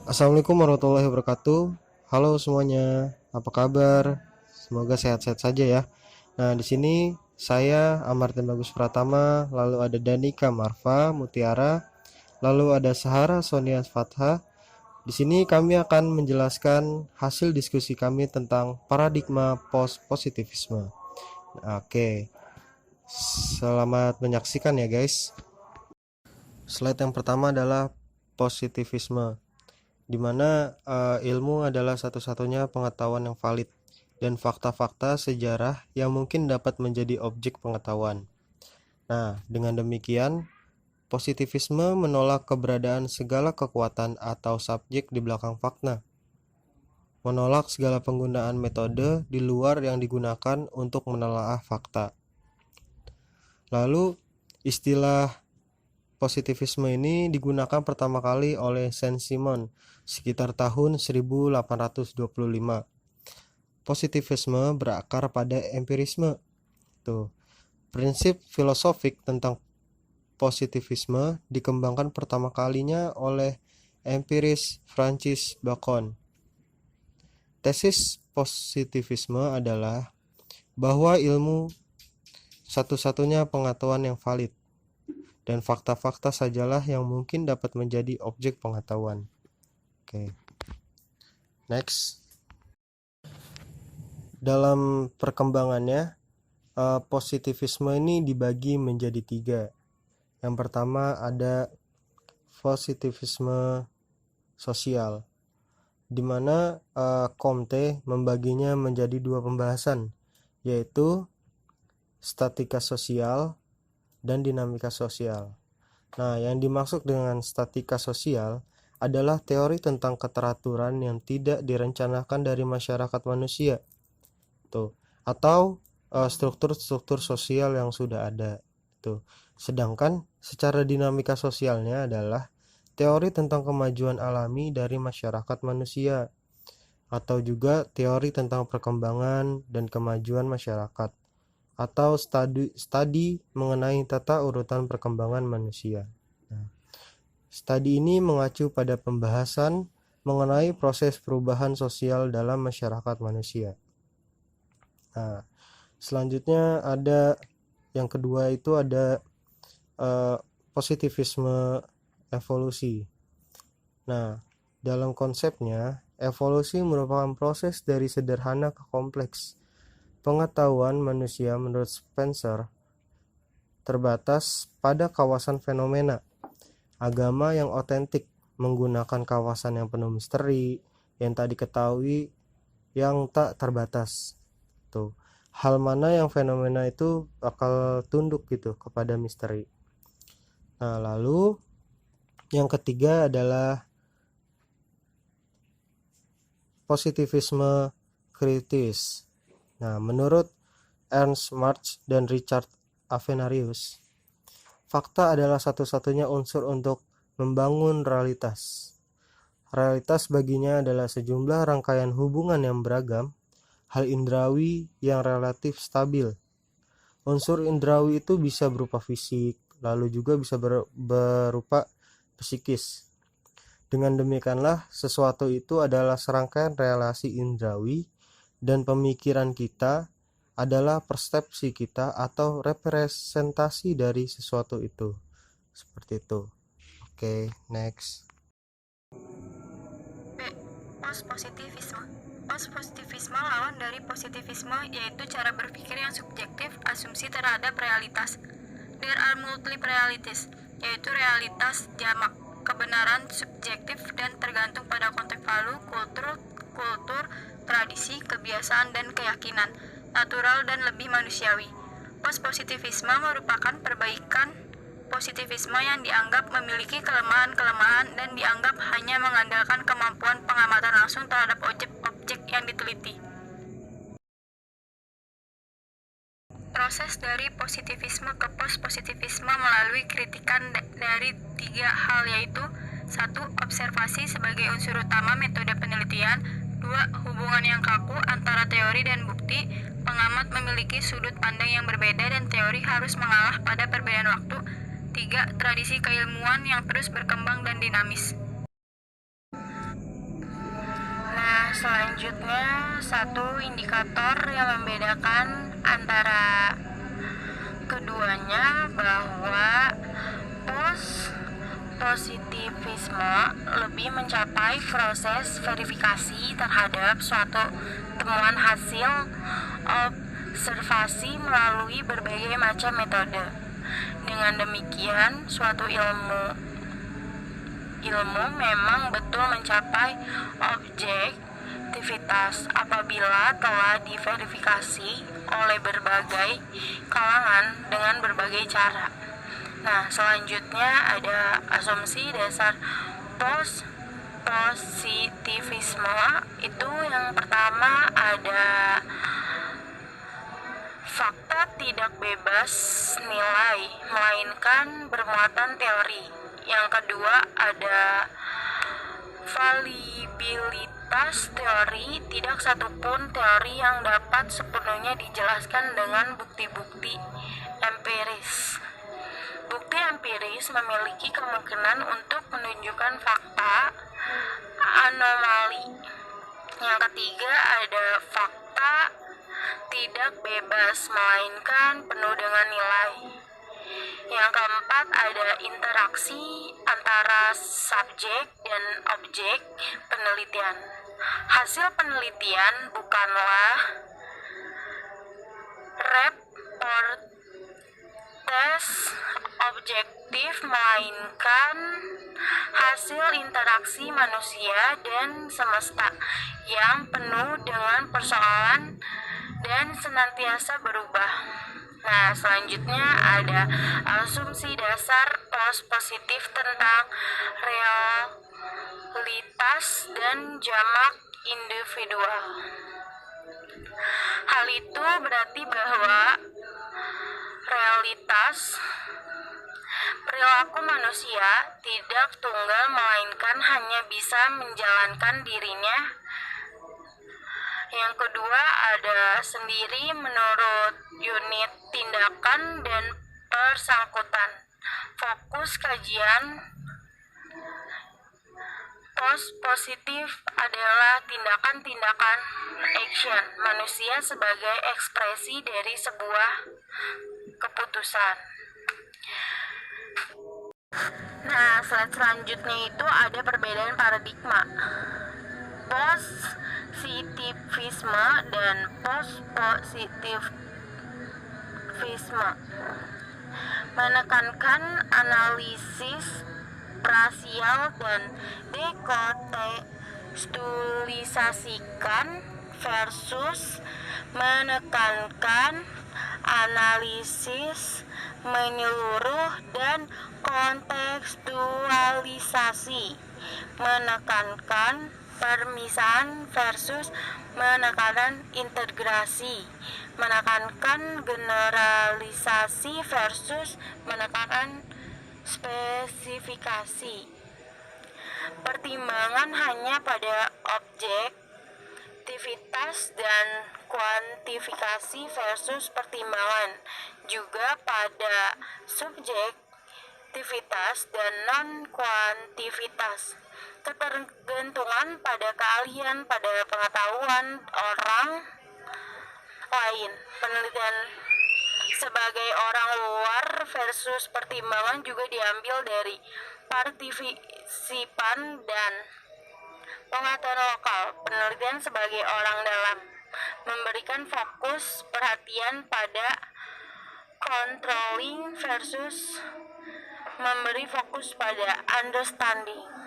Assalamualaikum warahmatullahi wabarakatuh. Halo semuanya, apa kabar? Semoga sehat-sehat saja ya. Nah, di sini saya Amartin Bagus Pratama, lalu ada Danika Marfa Mutiara, lalu ada Sahara Sonia Fathah. Di sini kami akan menjelaskan hasil diskusi kami tentang paradigma post-positivisme. Oke, selamat menyaksikan ya guys. Slide yang pertama adalah positivisme, di mana ilmu adalah satu-satunya pengetahuan yang valid dan fakta-fakta sejarah yang mungkin dapat menjadi objek pengetahuan. Nah, dengan demikian, positivisme menolak keberadaan segala kekuatan atau subjek di belakang fakta, menolak segala penggunaan metode di luar yang digunakan untuk menelaah fakta. Lalu, istilah positivisme ini digunakan pertama kali oleh Saint-Simon sekitar tahun 1825. Positivisme berakar pada empirisme. Tuh. Prinsip filosofik tentang positivisme dikembangkan pertama kalinya oleh empiris Francis Bacon. Tesis positivisme adalah bahwa ilmu satu-satunya pengetahuan yang valid dan fakta-fakta sajalah yang mungkin dapat menjadi objek pengetahuan. Oke. Next. Dalam perkembangannya, positivisme ini dibagi menjadi 3. Yang pertama ada positivisme sosial, di mana Comte membaginya menjadi 2 pembahasan, yaitu statika sosial dan dinamika sosial. Nah, yang dimaksud dengan statika sosial adalah teori tentang keteraturan yang tidak direncanakan dari masyarakat manusia, atau struktur-struktur sosial yang sudah ada. Sedangkan secara dinamika sosialnya adalah teori tentang kemajuan alami dari masyarakat manusia, atau juga teori tentang perkembangan dan kemajuan masyarakat, atau studi mengenai tata urutan perkembangan manusia. Nah, studi ini mengacu pada pembahasan mengenai proses perubahan sosial dalam masyarakat manusia. Nah, selanjutnya ada yang kedua itu ada positivisme evolusi. Nah, dalam konsepnya, evolusi merupakan proses dari sederhana ke kompleks. Pengetahuan manusia menurut Spencer terbatas pada kawasan fenomena. Agama yang otentik menggunakan kawasan yang penuh misteri, yang tak diketahui, yang tak terbatas. Hal mana yang fenomena itu bakal tunduk gitu kepada misteri. Nah, lalu yang ketiga adalah positivisme kritis. Nah, menurut Ernst Marx dan Richard Avenarius, fakta adalah satu-satunya unsur untuk membangun realitas. Realitas baginya adalah sejumlah rangkaian hubungan yang beragam, hal indrawi yang relatif stabil. Unsur indrawi itu bisa berupa fisik, lalu juga bisa berupa psikis. Dengan demikianlah, sesuatu itu adalah serangkaian relasi indrawi dan pemikiran kita adalah persepsi kita atau representasi dari sesuatu itu. Seperti itu. Oke, next. B. Post-positivisme. Post-positivisme lawan dari positivisme yaitu cara berpikir yang subjektif, asumsi terhadap realitas. There are multiple realities, yaitu realitas jamak, kebenaran subjektif dan tergantung pada konteks value, kultur, tradisi, kebiasaan dan keyakinan, natural dan lebih manusiawi. Post-positivisme merupakan perbaikan positivisme yang dianggap memiliki kelemahan-kelemahan dan dianggap hanya mengandalkan kemampuan pengamatan langsung terhadap objek-objek yang diteliti. Proses dari positivisme ke post-positivisme melalui kritikan dari 3 hal, yaitu 1. Observasi sebagai unsur utama metode penelitian. 2. Hubungan yang kaku antara teori dan bukti. Pengamat memiliki sudut pandang yang berbeda dan teori harus mengalah pada perbedaan waktu. 3. Tradisi keilmuan yang terus berkembang dan dinamis. Selanjutnya, satu indikator yang membedakan antara keduanya bahwa positivisme lebih mencapai proses verifikasi terhadap suatu temuan hasil observasi melalui berbagai macam metode. Dengan demikian, suatu ilmu memang betul mencapai objektivitas apabila telah diverifikasi oleh berbagai kalangan dengan berbagai cara. Nah, selanjutnya ada asumsi dasar positivisme. Itu yang pertama ada fakta tidak bebas nilai, melainkan bermuatan teori. Yang kedua ada validitas teori. Tidak satupun teori yang dapat sepenuhnya dijelaskan dengan bukti-bukti empiris. Bukti empiris memiliki kemungkinan untuk menunjukkan fakta anomali. Yang ketiga ada fakta tidak bebas, melainkan penuh dengan nilai. Yang keempat ada interaksi antara subjek dan objek penelitian. Hasil penelitian bukanlah reportes objektif, melainkan hasil interaksi manusia dan semesta yang penuh dengan persoalan dan senantiasa berubah. Nah, selanjutnya ada asumsi dasar positif tentang realitas dan jamak individual. Hal itu berarti bahwa realitas perilaku manusia tidak tunggal, melainkan hanya bisa menjalankan dirinya. Yang kedua ada sendiri menurut unit tindakan dan persangkutan. Fokus kajian positif adalah tindakan-tindakan action manusia sebagai ekspresi dari sebuah keputusan. Nah, slide selanjutnya itu ada perbedaan paradigma positivisme dan pospositivisme. Menekankan analisis parsial dan dekontekstualisasikan versus menekankan analisis menyeluruh dan kontekstualisasi. Menekankan permisahan versus menekankan integrasi. Menekankan generalisasi versus menekankan spesifikasi. Pertimbangan hanya pada objektivitas dan kuantifikasi versus pertimbangan juga pada subjektivitas dan non-kuantivitas. Ketergantungan pada keahlian, pada pengetahuan orang lain. Penelitian sebagai orang luar versus pertimbangan juga diambil dari partisipan dan pengetahuan lokal. Penelitian sebagai orang dalam memberikan fokus perhatian pada controlling versus memberi fokus pada understanding.